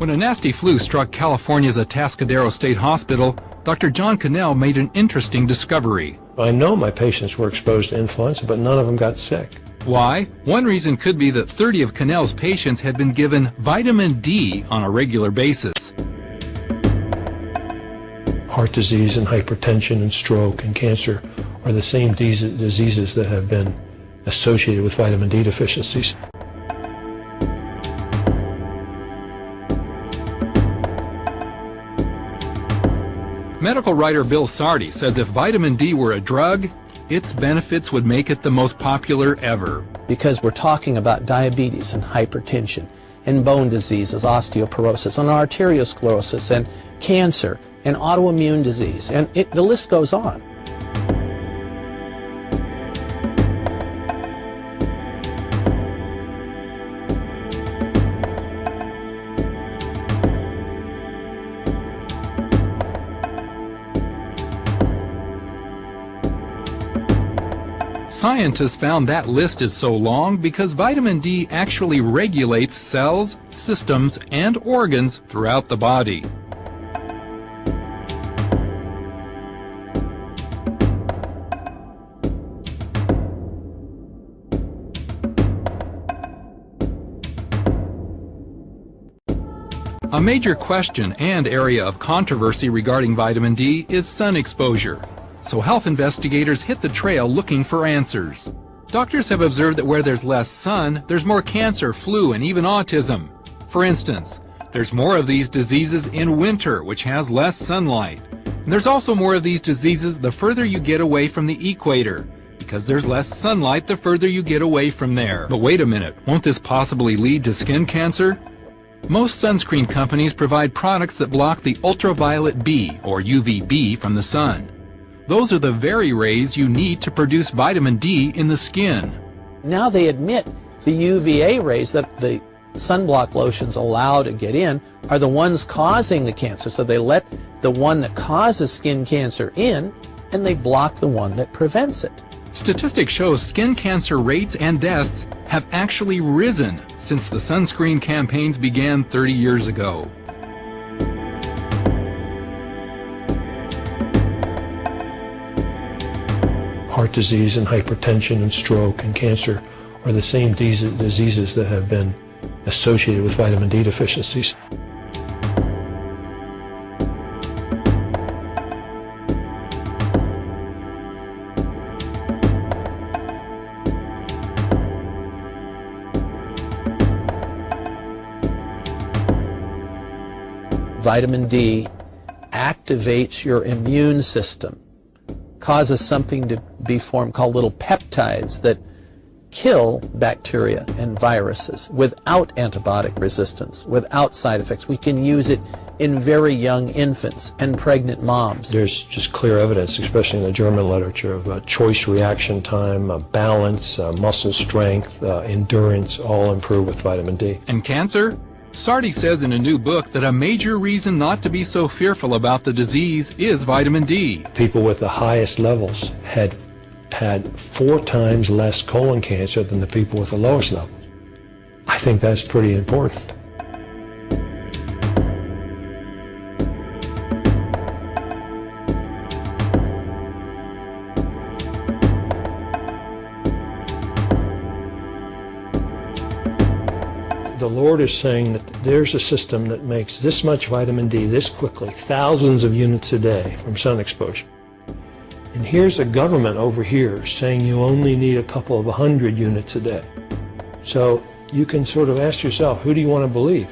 When a nasty flu struck California's Atascadero State Hospital, Dr. John Cannell made an interesting discovery. I know my patients were exposed to influenza, but none of them got sick. Why? One reason could be that 30 of Cannell's patients had been given vitamin D on a regular basis. Heart disease and hypertension and stroke and cancer are the same diseases that have been associated with vitamin D deficiencies. Medical writer Bill Sardi says if vitamin D were a drug, its benefits would make it the most popular ever. Because we're talking about diabetes and hypertension and bone diseases, osteoporosis and arteriosclerosis and cancer and autoimmune disease, and the list goes on. Scientists found that list is so long because vitamin D actually regulates cells, systems, and organs throughout the body. A major question and area of controversy regarding vitamin D is sun exposure. So health investigators hit the trail looking for answers. Doctors have observed that where there's less sun, there's more cancer, flu, and even autism. For instance, there's more of these diseases in winter, which has less sunlight. And there's also more of these diseases the further you get away from the equator, because there's less sunlight the further you get away from there. But wait a minute, won't this possibly lead to skin cancer? Most sunscreen companies provide products that block the ultraviolet B, or UVB, from the sun. Those are the very rays you need to produce vitamin D in the skin. Now they admit the UVA rays that the sunblock lotions allow to get in are the ones causing the cancer. So they let the one that causes skin cancer in, and they block the one that prevents it. Statistics show skin cancer rates and deaths have actually risen since the sunscreen campaigns began 30 years ago. Heart disease and hypertension and stroke and cancer are the same diseases that have been associated with vitamin D deficiencies. Vitamin D activates your immune system, causes something to be formed called little peptides that kill bacteria and viruses without antibiotic resistance, without side effects. We can use it in very young infants and pregnant moms. There's just clear evidence, especially in the German literature, of choice reaction time, balance, muscle strength, endurance, all improve with vitamin D. And cancer? Sardi says in a new book that a major reason not to be so fearful about the disease is vitamin D. People with the highest levels had 4 times less colon cancer than the people with the lowest levels. I think that's pretty important. The Lord is saying that there's a system that makes this much vitamin D this quickly, thousands of units a day from sun exposure. And here's a government over here saying you only need a couple of 100 units a day. So you can sort of ask yourself, who do you want to believe?